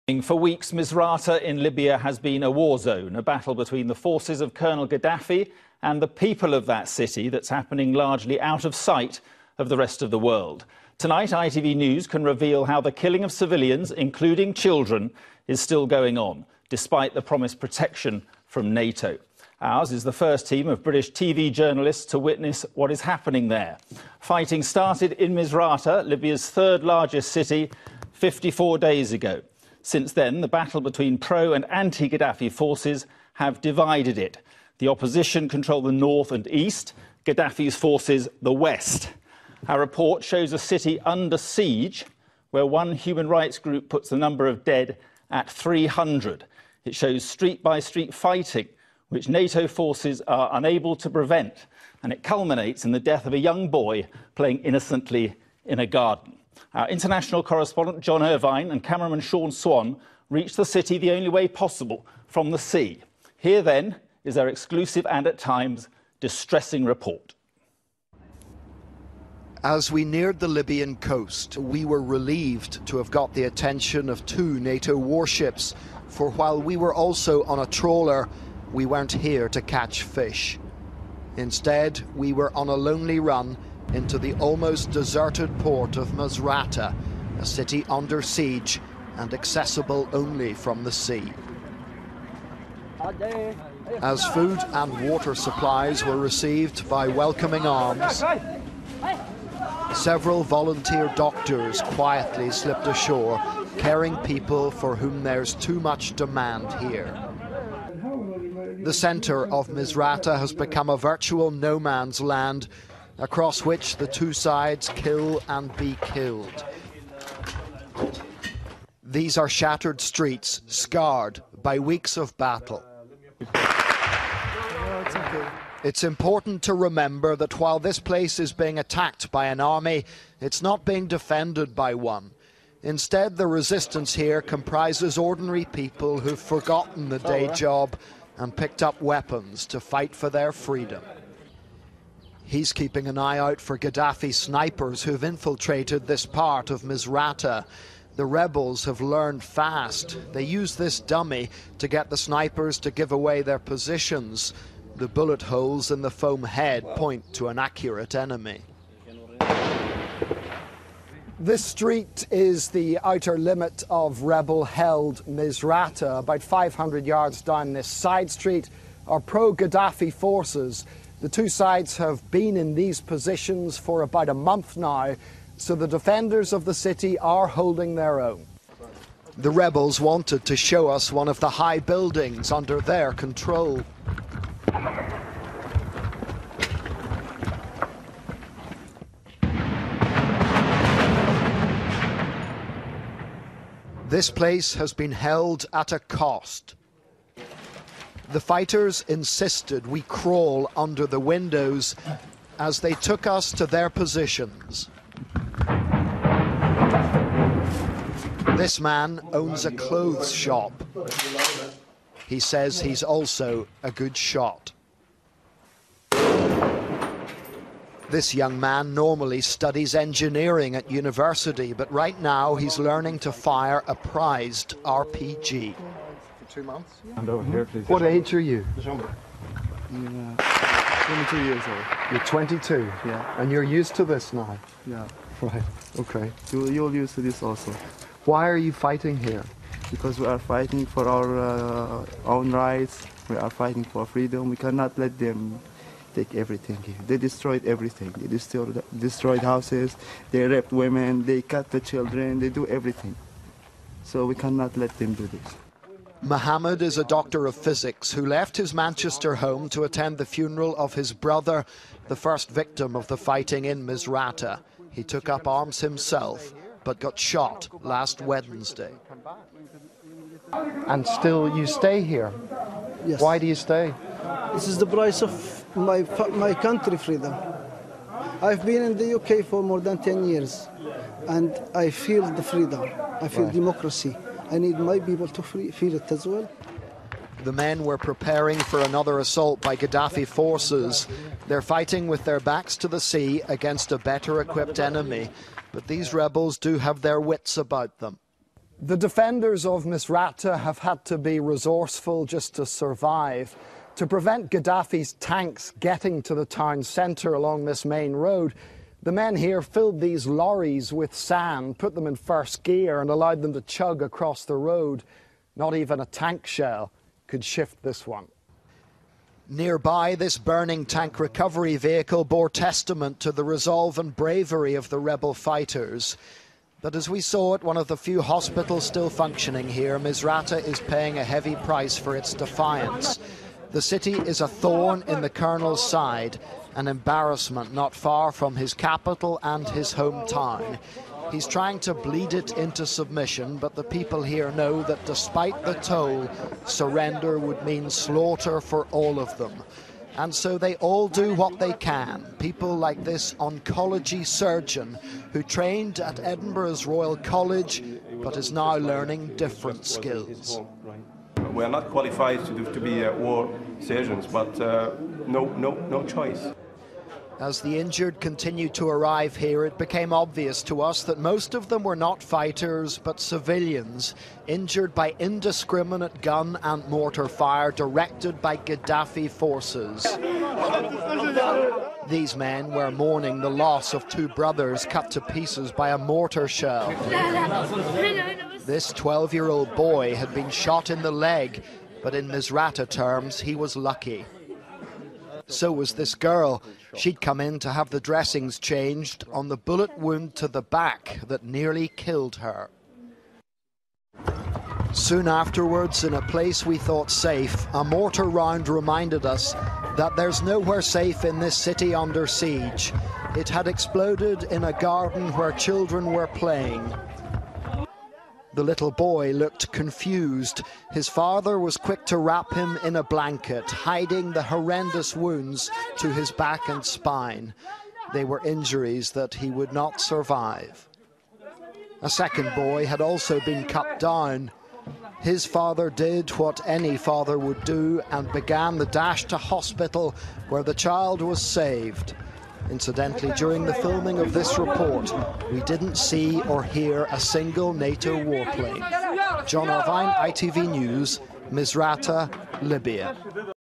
For weeks, Misrata in Libya has been a war zone, a battle between the forces of Colonel Gaddafi and the people of that city that's happening largely out of sight of the rest of the world. Tonight, ITV News can reveal how the killing of civilians, including children, is still going on, despite the promised protection from NATO. Ours is the first team of British TV journalists to witness what is happening there. Fighting started in Misrata, Libya's third largest city, 54 days ago. Since then, the battle between pro- and anti-Gaddafi forces have divided it. The opposition control the north and east, Gaddafi's forces the west. Our report shows a city under siege, where one human rights group puts the number of dead at 300. It shows street-by-street fighting, which NATO forces are unable to prevent, and it culminates in the death of a young boy playing innocently in a garden. Our international correspondent John Irvine and cameraman Sean Swan reached the city the only way possible, from the sea. Here, then, is their exclusive and, at times, distressing report. As we neared the Libyan coast, we were relieved to have got the attention of 2 NATO warships, for while we were also on a trawler, we weren't here to catch fish. Instead, we were on a lonely run into the almost deserted port of Misrata, a city under siege and accessible only from the sea. As food and water supplies were received by welcoming arms, several volunteer doctors quietly slipped ashore, caring people for whom there's too much demand here. The centre of Misrata has become a virtual no man's land, across which the 2 sides kill and be killed. These are shattered streets, scarred by weeks of battle. It's important to remember that while this place is being attacked by an army, it's not being defended by one. Instead, the resistance here comprises ordinary people who've forgotten the day job and picked up weapons to fight for their freedom. He's keeping an eye out for Gaddafi snipers who've infiltrated this part of Misrata. The rebels have learned fast. They use this dummy to get the snipers to give away their positions. The bullet holes in the foam head point to an accurate enemy. This street is the outer limit of rebel-held Misrata. About 500 yards down this side street are pro-Gaddafi forces. The 2 sides have been in these positions for about a month now, so the defenders of the city are holding their own. The rebels wanted to show us one of the high buildings under their control. This place has been held at a cost. The fighters insisted we crawl under the windows as they took us to their positions. This man owns a clothes shop. He says he's also a good shot. This young man normally studies engineering at university, but right now he's learning to fire a prized RPG. 2 months. And over here, please. What age are you? 22 years old. You're 22? Yeah. And you're used to this now? Yeah. Right, okay. You'll use to this also. Why are you fighting here? Because we are fighting for our own rights. We are fighting for freedom. We cannot let them take everything here. They destroyed everything. They destroyed houses, they raped women, they cut the children, they do everything. So we cannot let them do this. Mohammed is a doctor of physics who left his Manchester home to attend the funeral of his brother, the first victim of the fighting in Misrata. He took up arms himself, but got shot last Wednesday. And still you stay here? Yes. Why do you stay? This is the price of my country freedom. I've been in the UK for more than 10 years, and I feel the freedom. I feel democracy. I need my people to feel it as well. The men were preparing for another assault by Gaddafi forces. They're fighting with their backs to the sea against a better equipped enemy. But these rebels do have their wits about them. The defenders of Misrata have had to be resourceful just to survive. To prevent Gaddafi's tanks getting to the town centre along this main road, the men here filled these lorries with sand, put them in first gear and allowed them to chug across the road. Not even a tank shell could shift this one. Nearby, this burning tank recovery vehicle bore testament to the resolve and bravery of the rebel fighters. But as we saw at one of the few hospitals still functioning here, Misrata is paying a heavy price for its defiance. The city is a thorn in the colonel's side, an embarrassment not far from his capital and his hometown. He's trying to bleed it into submission, but the people here know that despite the toll, surrender would mean slaughter for all of them. And so they all do what they can. People like this oncology surgeon who trained at Edinburgh's Royal College but is now learning different skills. We are not qualified to be war surgeons, but no choice. As the injured continued to arrive here, it became obvious to us that most of them were not fighters, but civilians, injured by indiscriminate gun and mortar fire directed by Gaddafi forces. These men were mourning the loss of two brothers cut to pieces by a mortar shell. This 12-year-old boy had been shot in the leg, but in Misrata terms, he was lucky. So was this girl. She'd come in to have the dressings changed on the bullet wound to the back that nearly killed her. Soon afterwards, in a place we thought safe, a mortar round reminded us that there's nowhere safe in this city under siege. It had exploded in a garden where children were playing. The little boy looked confused. His father was quick to wrap him in a blanket, hiding the horrendous wounds to his back and spine. They were injuries that he would not survive. A second boy had also been cut down. His father did what any father would do and began the dash to hospital, where the child was saved. Incidentally, during the filming of this report, we didn't see or hear a single NATO warplane. John Irvine, ITV News, Misrata, Libya.